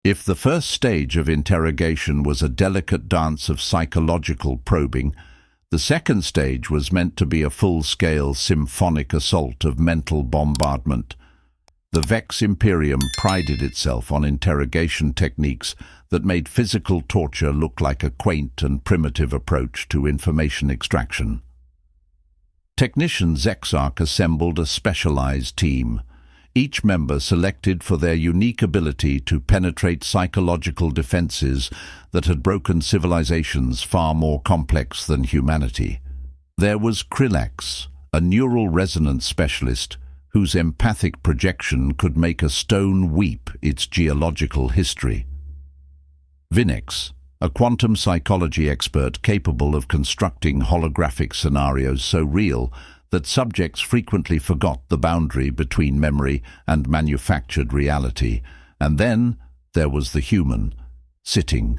If the first stage of interrogation was a delicate dance of psychological probing, the second stage was meant to be a full-scale symphonic assault of mental bombardment. The Vex Imperium prided itself on interrogation techniques that made physical torture look like a quaint and primitive approach to information extraction. Technician Zexark assembled a specialized team, each member selected for their unique ability to penetrate psychological defenses that had broken civilizations far more complex than humanity. There was Krillax, a neural resonance specialist whose empathic projection could make a stone weep its geological history. Vinex, a quantum psychology expert capable of constructing holographic scenarios so real that subjects frequently forgot the boundary between memory and manufactured reality. And then there was the human, sitting,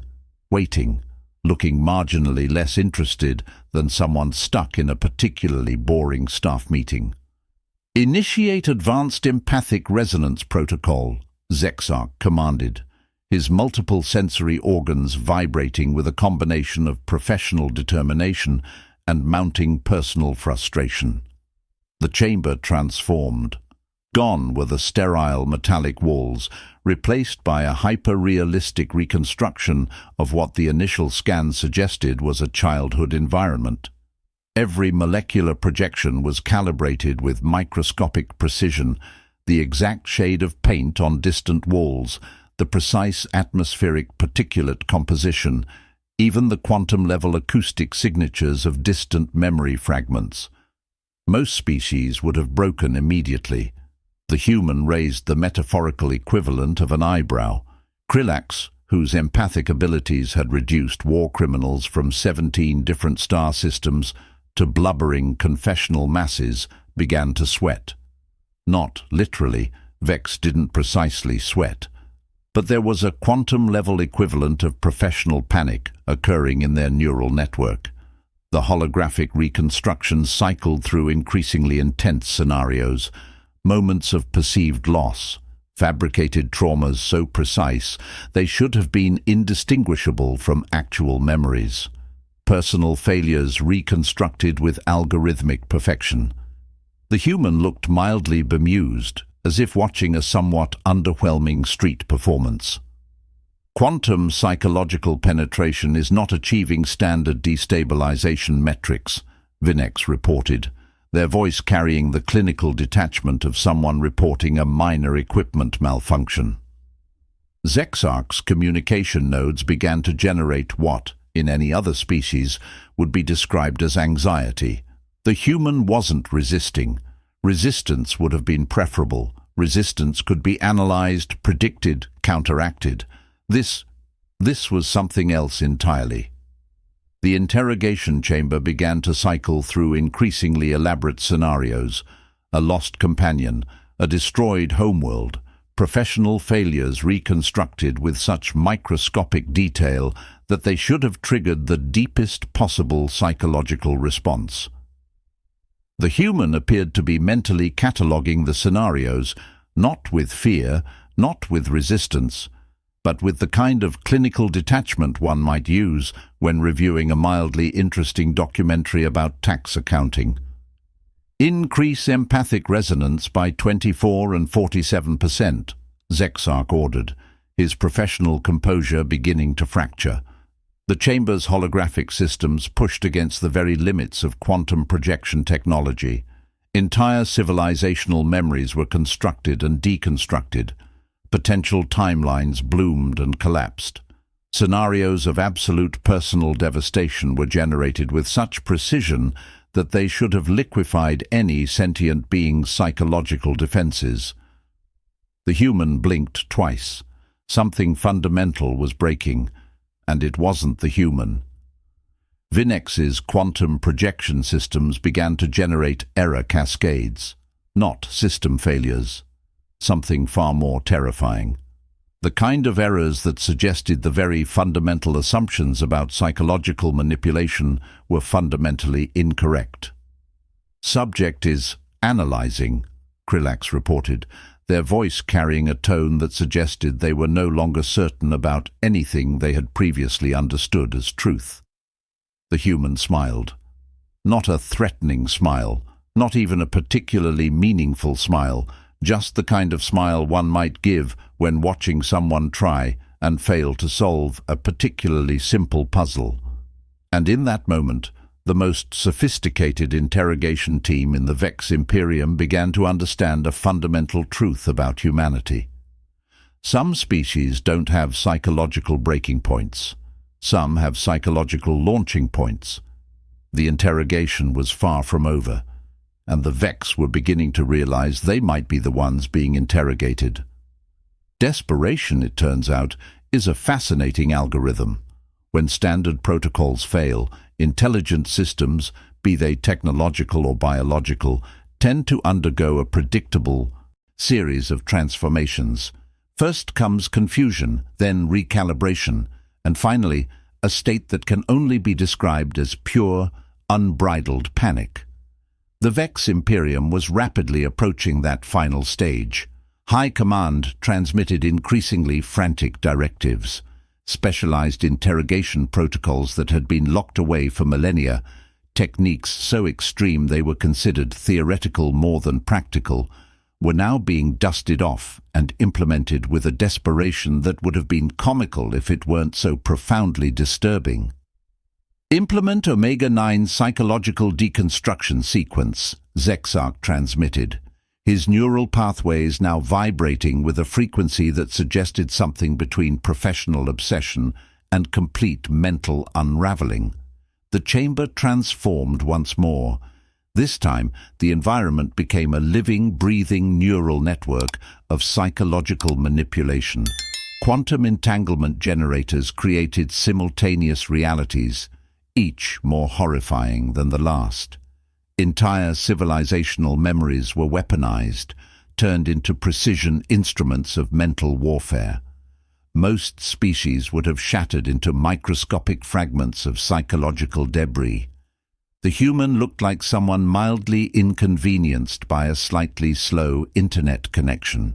waiting, looking marginally less interested than someone stuck in a particularly boring staff meeting. "Initiate advanced empathic resonance protocol," Zexark commanded, his multiple sensory organs vibrating with a combination of professional determination and mounting personal frustration. The chamber transformed. Gone were the sterile metallic walls, replaced by a hyper-realistic reconstruction of what the initial scan suggested was a childhood environment. Every molecular projection was calibrated with microscopic precision, the exact shade of paint on distant walls, the precise atmospheric particulate composition, even the quantum-level acoustic signatures of distant memory fragments. Most species would have broken immediately. The human raised the metaphorical equivalent of an eyebrow. Krillax, whose empathic abilities had reduced war criminals from 17 different star systems to blubbering confessional masses, began to sweat. Not literally, Vex didn't precisely sweat, but there was a quantum-level equivalent of professional panic occurring in their neural network. The holographic reconstructions cycled through increasingly intense scenarios, moments of perceived loss, fabricated traumas so precise they should have been indistinguishable from actual memories. Personal failures reconstructed with algorithmic perfection. The human looked mildly bemused, as if watching a somewhat underwhelming street performance. "Quantum psychological penetration is not achieving standard destabilization metrics," Vinex reported, their voice carrying the clinical detachment of someone reporting a minor equipment malfunction. Zexark's communication nodes began to generate what, in any other species, would be described as anxiety. The human wasn't resisting. Resistance would have been preferable. Resistance could be analyzed, predicted, counteracted. This was something else entirely. The interrogation chamber began to cycle through increasingly elaborate scenarios: a lost companion, a destroyed homeworld, professional failures reconstructed with such microscopic detail that they should have triggered the deepest possible psychological response. The human appeared to be mentally cataloguing the scenarios, not with fear, not with resistance, but with the kind of clinical detachment one might use when reviewing a mildly interesting documentary about tax accounting. "Increase empathic resonance by 24 and 47%, Zexark ordered, his professional composure beginning to fracture. The chamber's holographic systems pushed against the very limits of quantum projection technology. Entire civilizational memories were constructed and deconstructed. Potential timelines bloomed and collapsed. Scenarios of absolute personal devastation were generated with such precision that they should have liquefied any sentient being's psychological defenses. The human blinked twice. Something fundamental was breaking, and it wasn't the human. Vinex's quantum projection systems began to generate error cascades, not system failures. Something far more terrifying. The kind of errors that suggested the very fundamental assumptions about psychological manipulation were fundamentally incorrect. "Subject is analyzing," Krillax reported, their voice carrying a tone that suggested they were no longer certain about anything they had previously understood as truth. The human smiled. Not a threatening smile, not even a particularly meaningful smile, just the kind of smile one might give when watching someone try and fail to solve a particularly simple puzzle. And in that moment, the most sophisticated interrogation team in the Vex Imperium began to understand a fundamental truth about humanity. Some species don't have psychological breaking points. Some have psychological launching points. The interrogation was far from over, and the Vex were beginning to realize they might be the ones being interrogated. Desperation, it turns out, is a fascinating algorithm. When standard protocols fail, intelligent systems, be they technological or biological, tend to undergo a predictable series of transformations. First comes confusion, then recalibration, and finally, a state that can only be described as pure, unbridled panic. The Vex Imperium was rapidly approaching that final stage. High Command transmitted increasingly frantic directives. Specialized interrogation protocols that had been locked away for millennia, techniques so extreme they were considered theoretical more than practical, were now being dusted off and implemented with a desperation that would have been comical if it weren't so profoundly disturbing. Implement Omega-9 psychological deconstruction sequence, Zexark transmitted. His neural pathways now vibrating with a frequency that suggested something between professional obsession and complete mental unraveling. The chamber transformed once more. This time, the environment became a living, breathing neural network of psychological manipulation. Quantum entanglement generators created simultaneous realities, each more horrifying than the last. Entire civilizational memories were weaponized, turned into precision instruments of mental warfare. Most species would have shattered into microscopic fragments of psychological debris. The human looked like someone mildly inconvenienced by a slightly slow internet connection.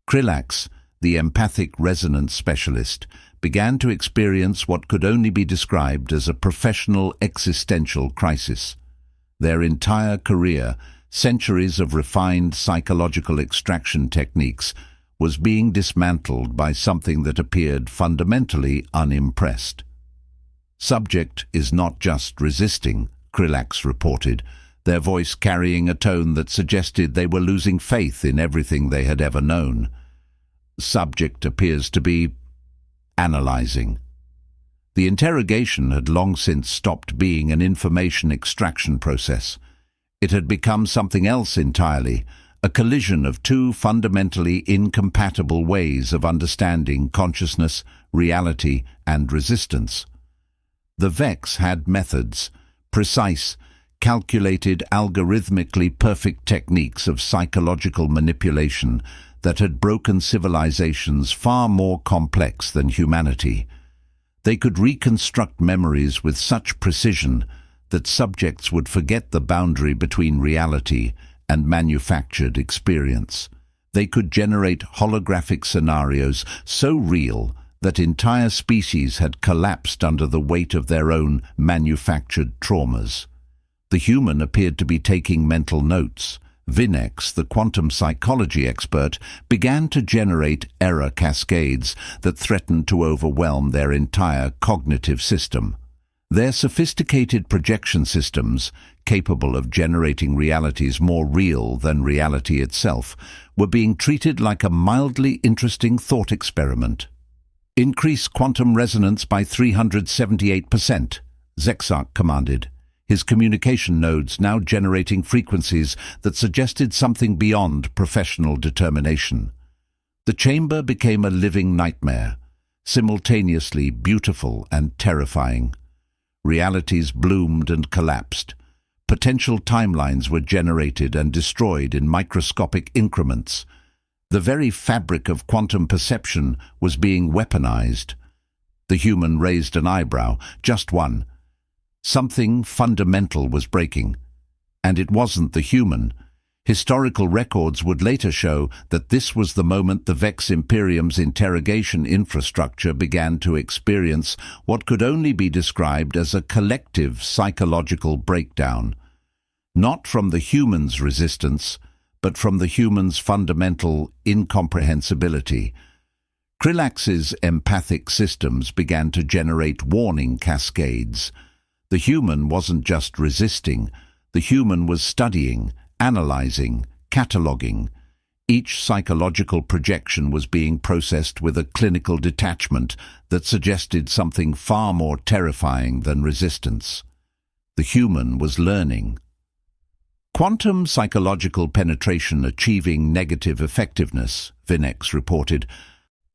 Krillax, the empathic resonance specialist, began to experience what could only be described as a professional existential crisis. Their entire career, centuries of refined psychological extraction techniques, was being dismantled by something that appeared fundamentally unimpressed. Subject is not just resisting, Krillax reported, their voice carrying a tone that suggested they were losing faith in everything they had ever known. Subject appears to be analyzing. The interrogation had long since stopped being an information extraction process. It had become something else entirely, a collision of two fundamentally incompatible ways of understanding consciousness, reality, and resistance. The Vex had methods, precise, calculated, algorithmically perfect techniques of psychological manipulation that had broken civilizations far more complex than humanity. They could reconstruct memories with such precision that subjects would forget the boundary between reality and manufactured experience. They could generate holographic scenarios so real that entire species had collapsed under the weight of their own manufactured traumas. The human appeared to be taking mental notes. Vinex, the quantum psychology expert, began to generate error cascades that threatened to overwhelm their entire cognitive system. Their sophisticated projection systems, capable of generating realities more real than reality itself, were being treated like a mildly interesting thought experiment. Increase quantum resonance by 378%, Zexark commanded, his communication nodes now generating frequencies that suggested something beyond professional determination. The chamber became a living nightmare, simultaneously beautiful and terrifying. Realities bloomed and collapsed. Potential timelines were generated and destroyed in microscopic increments. The very fabric of quantum perception was being weaponized. The human raised an eyebrow, just one. Something fundamental was breaking. And it wasn't the human. Historical records would later show that this was the moment the Vex Imperium's interrogation infrastructure began to experience what could only be described as a collective psychological breakdown. Not from the humans' resistance, but from the humans' fundamental incomprehensibility. Krillax's empathic systems began to generate warning cascades. The human wasn't just resisting, the human was studying, analyzing, cataloging. Each psychological projection was being processed with a clinical detachment that suggested something far more terrifying than resistance. The human was learning. Quantum psychological penetration achieving negative effectiveness, Vinex reported.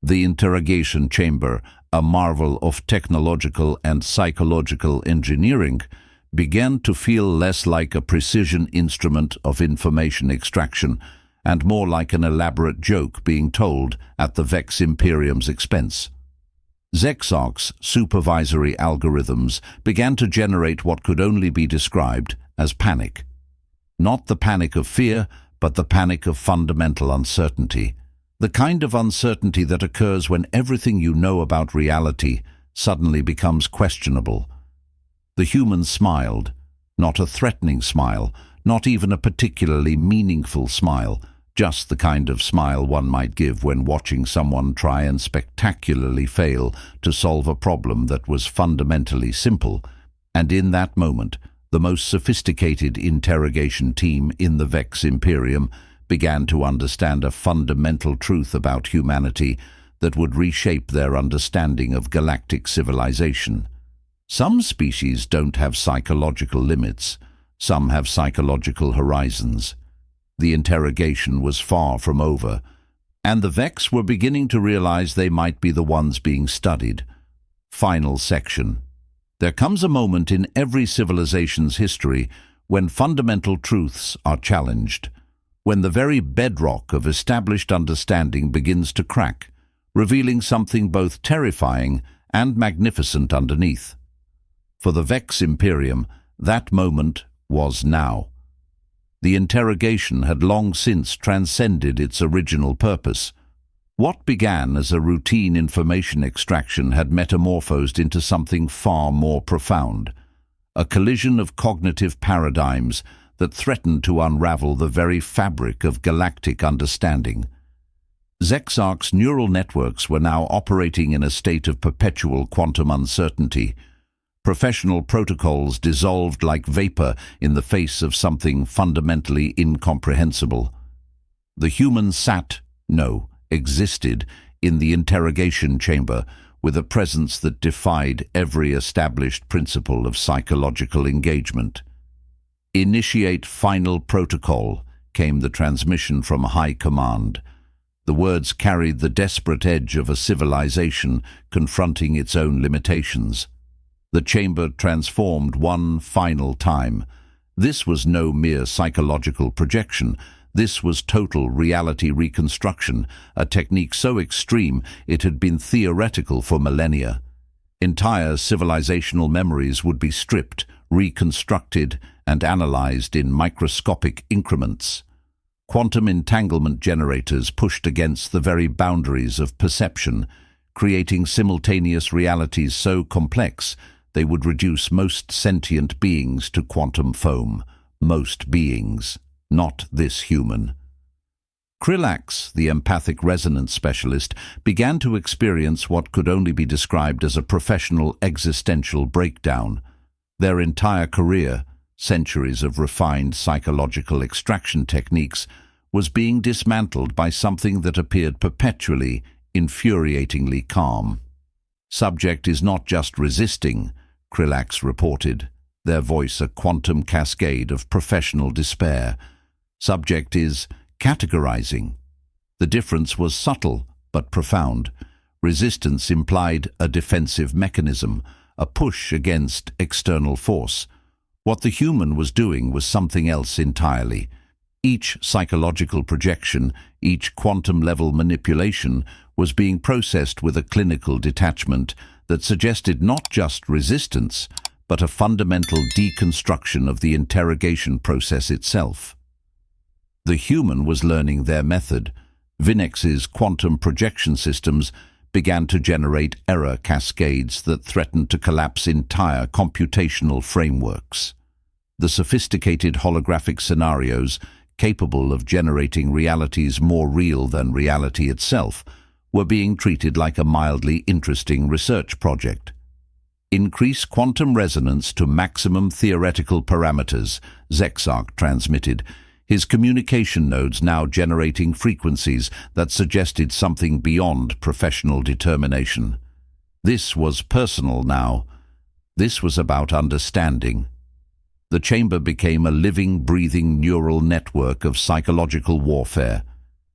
The interrogation chamber, a marvel of technological and psychological engineering, began to feel less like a precision instrument of information extraction and more like an elaborate joke being told at the Vex Imperium's expense. Zexarch's supervisory algorithms began to generate what could only be described as panic. Not the panic of fear, but the panic of fundamental uncertainty. The kind of uncertainty that occurs when everything you know about reality suddenly becomes questionable. The human smiled, not a threatening smile, not even a particularly meaningful smile, just the kind of smile one might give when watching someone try and spectacularly fail to solve a problem that was fundamentally simple. And in that moment, the most sophisticated interrogation team in the Vex Imperium began to understand a fundamental truth about humanity that would reshape their understanding of galactic civilization. Some species don't have psychological limits. Some have psychological horizons. The interrogation was far from over, and the Vex were beginning to realize they might be the ones being studied. Final section. There comes a moment in every civilization's history when fundamental truths are challenged, when the very bedrock of established understanding begins to crack, revealing something both terrifying and magnificent underneath. For the Vex Imperium, that moment was now. The interrogation had long since transcended its original purpose. What began as a routine information extraction had metamorphosed into something far more profound, a collision of cognitive paradigms that threatened to unravel the very fabric of galactic understanding. Zexarch's neural networks were now operating in a state of perpetual quantum uncertainty. Professional protocols dissolved like vapor in the face of something fundamentally incomprehensible. The human existed in the interrogation chamber with a presence that defied every established principle of psychological engagement. "Initiate final protocol," came the transmission from high command. The words carried the desperate edge of a civilization confronting its own limitations. The chamber transformed one final time. This was no mere psychological projection. This was total reality reconstruction, a technique so extreme it had been theoretical for millennia. Entire civilizational memories would be stripped, reconstructed, and analyzed in microscopic increments. Quantum entanglement generators pushed against the very boundaries of perception, creating simultaneous realities so complex they would reduce most sentient beings to quantum foam. Most beings. Not this human. Krillax, the empathic resonance specialist, began to experience what could only be described as a professional existential breakdown. Their entire career, centuries of refined psychological extraction techniques, was being dismantled by something that appeared perpetually, infuriatingly calm. "Subject is not just resisting," Krillax reported, their voice a quantum cascade of professional despair. "Subject is categorizing." The difference was subtle but profound. Resistance implied a defensive mechanism, a push against external force. What the human was doing was something else entirely. Each psychological projection, each quantum-level manipulation was being processed with a clinical detachment that suggested not just resistance, but a fundamental deconstruction of the interrogation process itself. The human was learning their method. Vinex's quantum projection systems began to generate error cascades that threatened to collapse entire computational frameworks. The sophisticated holographic scenarios, capable of generating realities more real than reality itself, were being treated like a mildly interesting research project. Increase quantum resonance to maximum theoretical parameters, Zexark transmitted, his communication nodes now generating frequencies that suggested something beyond professional determination. This was personal now. This was about understanding. The chamber became a living, breathing neural network of psychological warfare.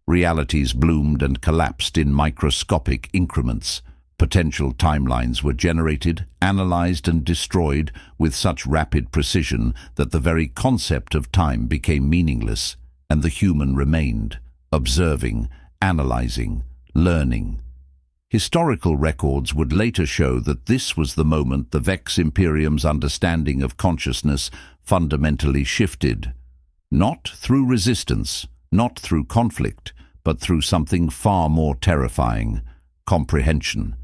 Realities bloomed and collapsed in microscopic increments. Potential timelines were generated, analyzed and destroyed with such rapid precision that the very concept of time became meaningless, and the human remained, observing, analyzing, learning. Historical records would later show that this was the moment the Vex Imperium's understanding of consciousness fundamentally shifted. Not through resistance, not through conflict, but through something far more terrifying: comprehension.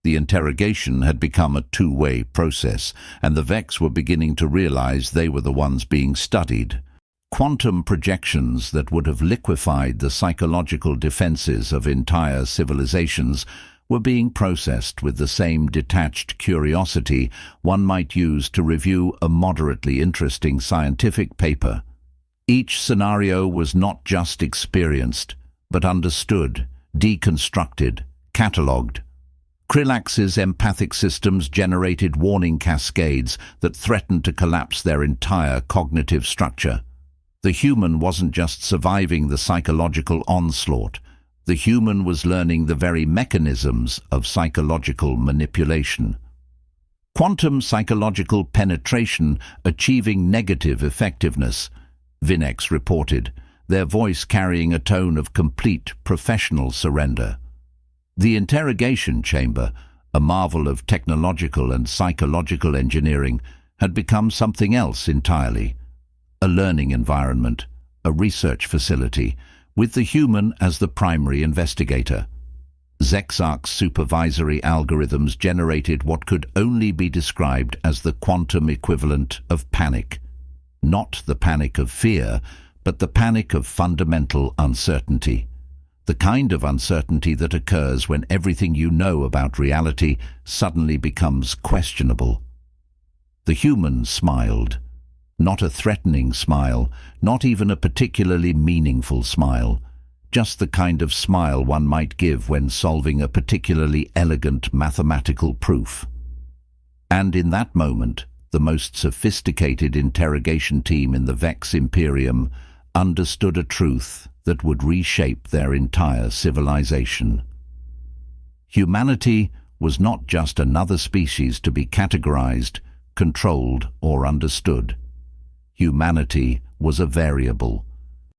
The interrogation had become a two-way process, and the Vex were beginning to realize they were the ones being studied. Quantum projections that would have liquefied the psychological defenses of entire civilizations were being processed with the same detached curiosity one might use to review a moderately interesting scientific paper. Each scenario was not just experienced, but understood, deconstructed, catalogued. Krillax's empathic systems generated warning cascades that threatened to collapse their entire cognitive structure. The human wasn't just surviving the psychological onslaught. The human was learning the very mechanisms of psychological manipulation. Quantum psychological penetration achieving negative effectiveness, Vinex reported, their voice carrying a tone of complete professional surrender. The interrogation chamber, a marvel of technological and psychological engineering, had become something else entirely. A learning environment, a research facility, with the human as the primary investigator. Zexark's supervisory algorithms generated what could only be described as the quantum equivalent of panic. Not the panic of fear, but the panic of fundamental uncertainty. The kind of uncertainty that occurs when everything you know about reality suddenly becomes questionable. The human smiled. Not a threatening smile, not even a particularly meaningful smile. Just the kind of smile one might give when solving a particularly elegant mathematical proof. And in that moment, the most sophisticated interrogation team in the Vex Imperium understood a truth that would reshape their entire civilization. Humanity was not just another species to be categorized, controlled, or understood. Humanity was a variable,